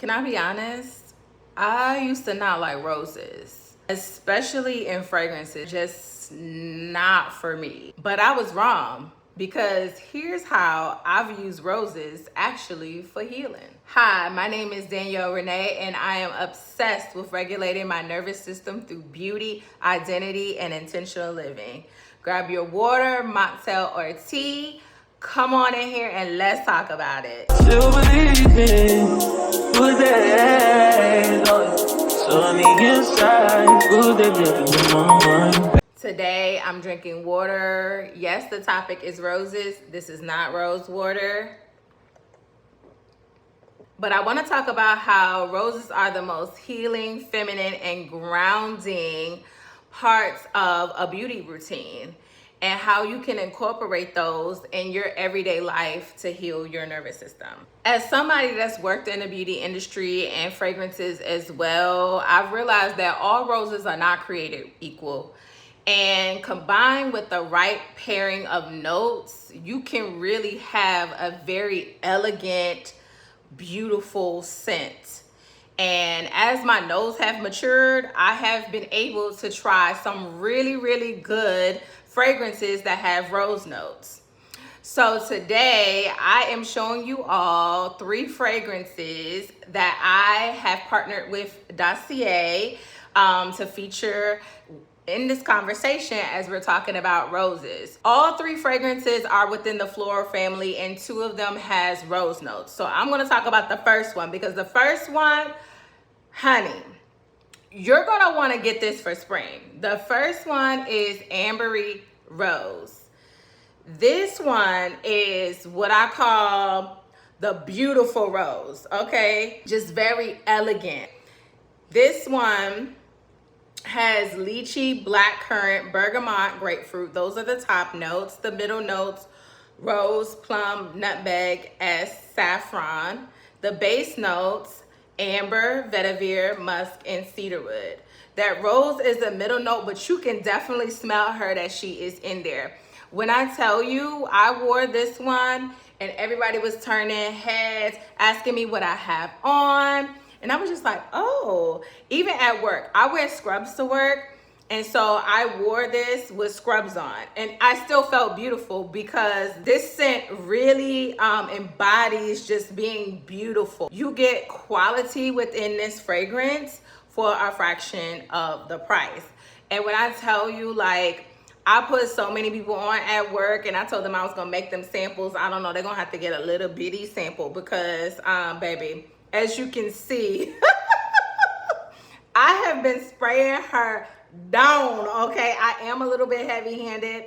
Can I be honest? I used to not like roses, especially in fragrances, just not for me. But I was wrong because here's how I've used roses actually for healing. Hi, my name is Danielle Renee, and I am obsessed with regulating my nervous system through beauty, identity, and intentional living. Grab your water, mocktail, or tea. Come on in here and let's talk about it. Still believing, who's that? So on the inside, who's that living in my mind? Today I'm drinking water. Yes, the topic is roses. This is not rose water. But I want to talk about how roses are the most healing, feminine, and grounding parts of a beauty routine, and how you can incorporate those in your everyday life to heal your nervous system. As somebody that's worked in the beauty industry and fragrances as well, I've realized that all roses are not created equal. And combined with the right pairing of notes, you can really have a very elegant, beautiful scent. And as my nose have matured, I have been able to try some really good fragrances that have rose notes. So today I am showing you all 3 fragrances that I have partnered with Dossier to feature in this conversation as we're talking about roses. All 3 fragrances are within the floral family, and 2 of them has rose notes. So I'm going to talk about the first one because the first one, honey, you're going to want to get this for spring. The first one is Ambery Rose. This one is what I call the beautiful rose, okay? Just very elegant. This one has lychee, blackcurrant, bergamot, grapefruit. Those are the top notes. The middle notes, rose, plum, nutmeg, saffron. The base notes, amber, vetiver, musk, and cedarwood. That rose is the middle note, but you can definitely smell her that she is in there. When I tell you, I wore this one and everybody was turning heads, asking me what I have on. And I was just like, oh, even at work, I wear scrubs to work. And so I wore this with scrubs on, and I still felt beautiful because this scent really embodies just being beautiful. You get quality within this fragrance for a fraction of the price. And when I tell you, like, I put so many people on at work, and I told them I was gonna make them samples. I don't know, they're gonna have to get a little bitty sample because, baby, as you can see, I have been spraying her down, okay? I am a little bit heavy-handed.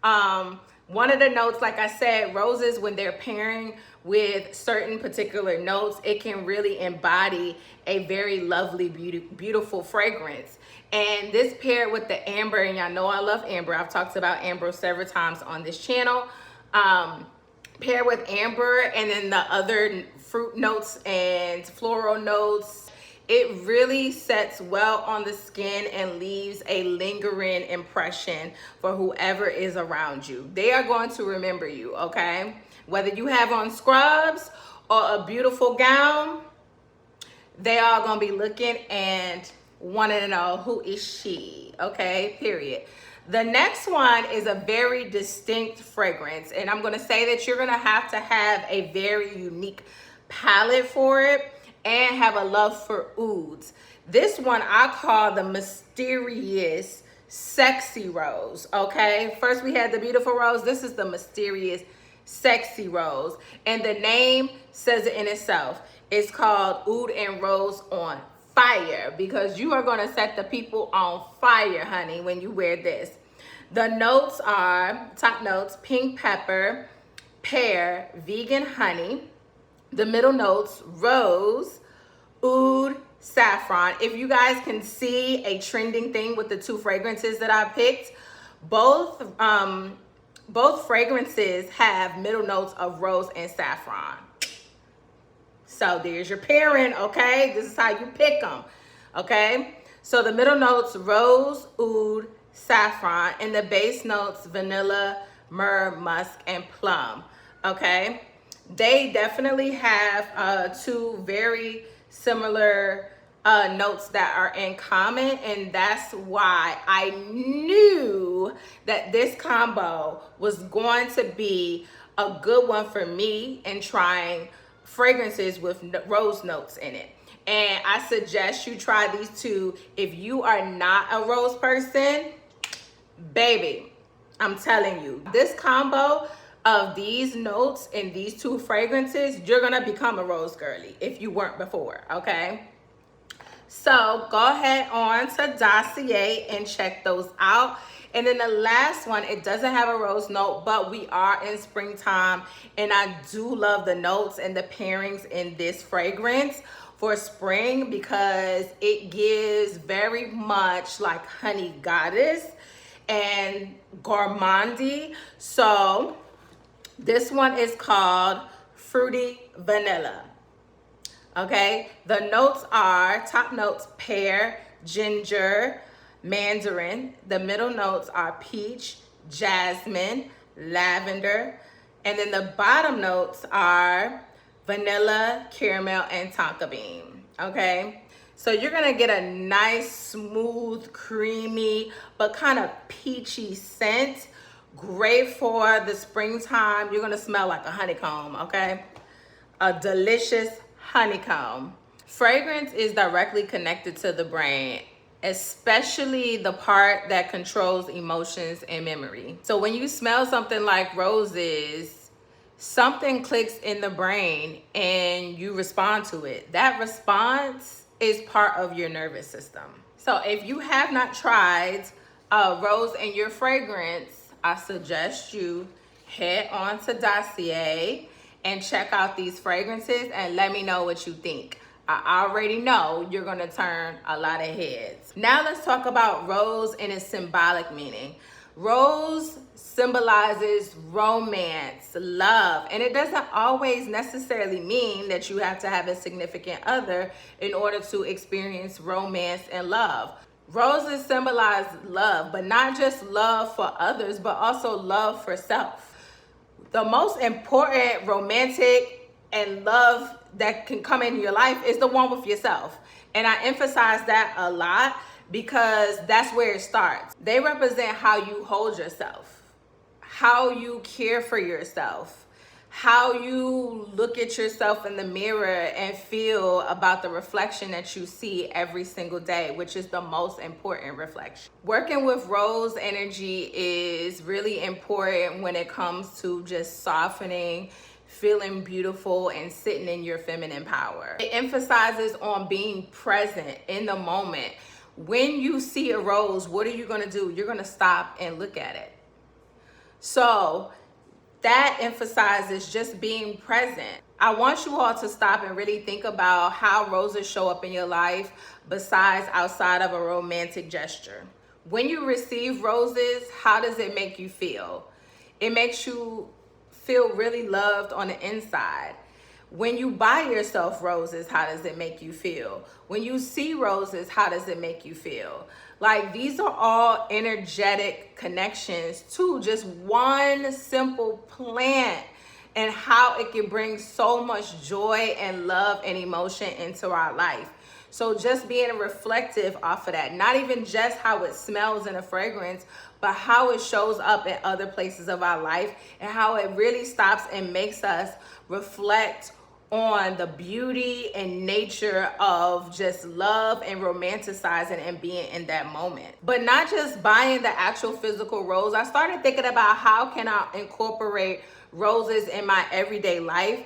One of the notes, like I said, roses, when they're pairing with certain particular notes, it can really embody a very lovely, beautiful fragrance. And this paired with the amber, and y'all know I love amber. I've talked about amber several times on this channel. Paired with amber and then the other fruit notes and floral notes, it really sets well on the skin and leaves a lingering impression for whoever is around you. They are going to remember you, okay? Whether you have on scrubs or a beautiful gown, they are going to be looking and wanting to know, who is she, okay? Period. The next one is a very distinct fragrance, and I'm going to say that you're going to have a very unique palette for it and have a love for ouds. This one I call the mysterious sexy rose, okay? First we had the beautiful rose. This is the mysterious sexy rose, and the name says it in itself. It's called Oud and Rose on Fire because you are going to set the people on fire, honey, when you wear this. The notes are, top notes, pink pepper, pear, vegan honey. The middle notes, rose, oud, saffron. If you guys can see a trending thing with the 2 fragrances that I picked, both fragrances have middle notes of rose and saffron. So there's your pairing, okay? This is how you pick them, okay? So the middle notes, rose, oud, saffron, and the base notes, vanilla, myrrh, musk, and plum, okay? They definitely have 2 very similar notes that are in common, and that's why I knew that this combo was going to be a good one for me in trying fragrances with rose notes in it. And I suggest you try these two if you are not a rose person. Baby, I'm telling you, this combo of these notes and these two fragrances, you're gonna become a rose girly if you weren't before, okay? So go ahead on to Dossier and check those out. And then the last one, it doesn't have a rose note, but we are in springtime, and I do love the notes and the pairings in this fragrance for spring because it gives very much like honey goddess and gourmandy. So this one is called Fruity Vanilla. Okay, the notes are, top notes, pear, ginger, mandarin. The middle notes are peach, jasmine, lavender. And then the bottom notes are vanilla, caramel, and tonka bean. Okay, so you're gonna get a nice, smooth, creamy, but kind of peachy scent. Great for the springtime. You're gonna smell like a honeycomb, okay? A delicious honeycomb. Fragrance is directly connected to the brain, especially the part that controls emotions and memory. So when you smell something like roses, something clicks in the brain and you respond to it. That response is part of your nervous system. So if you have not tried rose in your fragrance, I suggest you head on to Dossier and check out these fragrances and let me know what you think. I already know you're gonna turn a lot of heads. Now let's talk about rose and its symbolic meaning. Rose symbolizes romance, love, and it doesn't always necessarily mean that you have to have a significant other in order to experience romance and love. Roses symbolize love, but not just love for others, but also love for self. The most important romantic and love that can come into your life is the one with yourself. And I emphasize that a lot because that's where it starts. They represent how you hold yourself, how you care for yourself, how you look at yourself in the mirror and feel about the reflection that you see every single day, which is the most important reflection. Working with rose energy is really important when it comes to just softening, feeling beautiful, and sitting in your feminine power. It emphasizes on being present in the moment. When you see a rose, what are you gonna do? You're gonna stop and look at it. So that emphasizes just being present. I want you all to stop and really think about how roses show up in your life besides outside of a romantic gesture. When you receive roses, how does it make you feel? It makes you feel really loved on the inside. When you buy yourself roses, how does it make you feel? When you see roses, how does it make you feel? Like, these are all energetic connections to just one simple plant and how it can bring so much joy and love and emotion into our life. So just being reflective off of that, not even just how it smells in a fragrance, but how it shows up in other places of our life and how it really stops and makes us reflect on the beauty and nature of just love and romanticizing and being in that moment. But not just buying the actual physical rose. I started thinking about how can I incorporate roses in my everyday life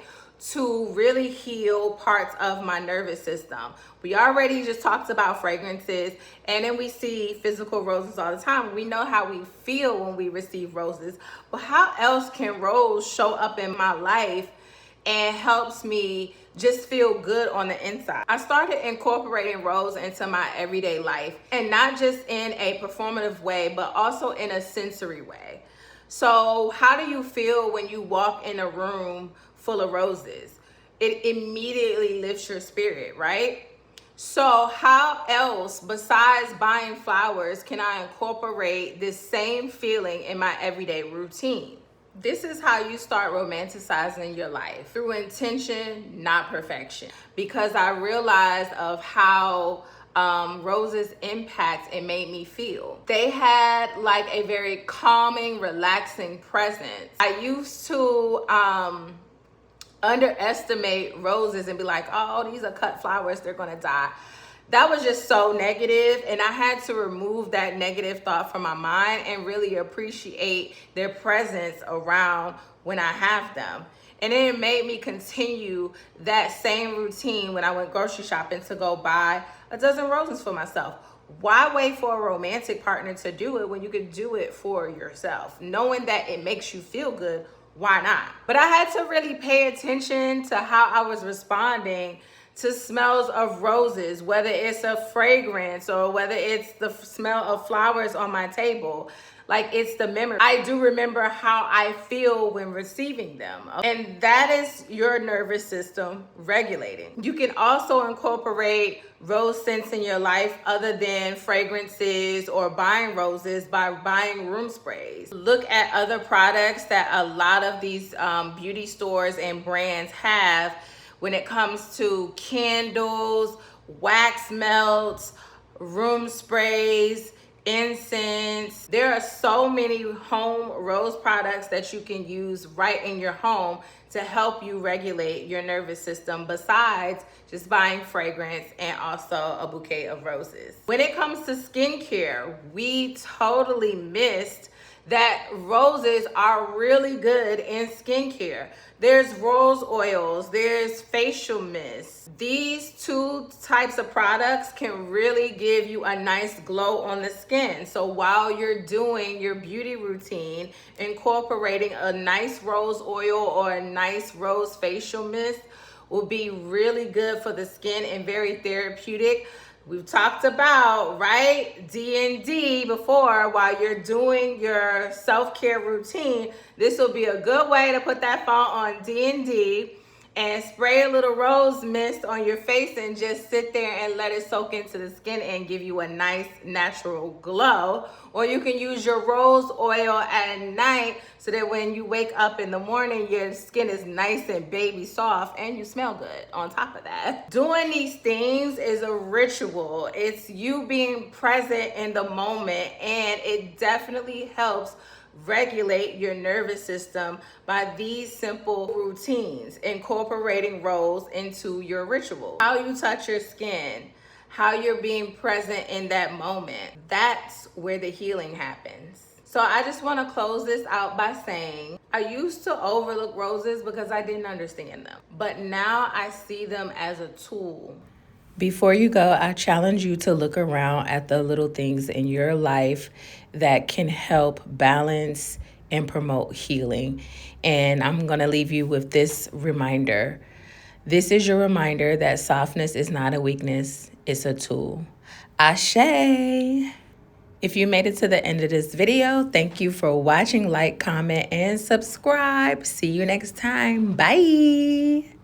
to really heal parts of my nervous system. We already just talked about fragrances, and then we see physical roses all the time. We know how we feel when we receive roses, but how else can rose show up in my life and helps me just feel good on the inside? I started incorporating rose into my everyday life, and not just in a performative way, but also in a sensory way. So how do you feel when you walk in a room full of roses? It immediately lifts your spirit, right? So how else besides buying flowers can I incorporate this same feeling in my everyday routine? This is how you start romanticizing your life, through intention, not perfection. Because I realized of how roses impact and made me feel. They had like a very calming, relaxing presence. I used to underestimate roses and be like, oh, these are cut flowers, they're gonna die. That was just so negative, and I had to remove that negative thought from my mind and really appreciate their presence around when I have them. And then it made me continue that same routine when I went grocery shopping to go buy a dozen roses for myself. Why wait for a romantic partner to do it when you could do it for yourself? Knowing that it makes you feel good, why not? But I had to really pay attention to how I was responding to smells of roses, whether it's a fragrance or whether it's the smell of flowers on my table. Like, it's the memory. I do remember how I feel when receiving them. And that is your nervous system regulating. You can also incorporate rose scents in your life other than fragrances or buying roses by buying room sprays. Look at other products that a lot of these beauty stores and brands have when it comes to candles, wax melts, room sprays, incense. There are so many home rose products that you can use right in your home to help you regulate your nervous system, besides just buying fragrance and also a bouquet of roses. When it comes to skincare, we totally missed that roses are really good in skincare. There's rose oils, there's facial mist. These two types of products can really give you a nice glow on the skin. So while you're doing your beauty routine, incorporating a nice rose oil or a nice rose facial mist will be really good for the skin and very therapeutic. We've talked about, right, D&D before. While you're doing your self-care routine, this will be a good way to put that phone on D&D and spray a little rose mist on your face and just sit there and let it soak into the skin and give you a nice natural glow. Or you can use your rose oil at night so that when you wake up in the morning, your skin is nice and baby soft and you smell good on top of that. Doing these things is a ritual. It's you being present in the moment, and it definitely helps regulate your nervous system by these simple routines, incorporating rose into your ritual. How you touch your skin, how you're being present in that moment. That's where the healing happens. So I just want to close this out by saying I used to overlook roses because I didn't understand them, but now I see them as a tool. Before you go, I challenge you to look around at the little things in your life that can help balance and promote healing. And I'm going to leave you with this reminder. This is your reminder that softness is not a weakness, it's a tool. Ashe. If you made it to the end of this video, thank you for watching. Like, comment, and subscribe. See you next time. Bye.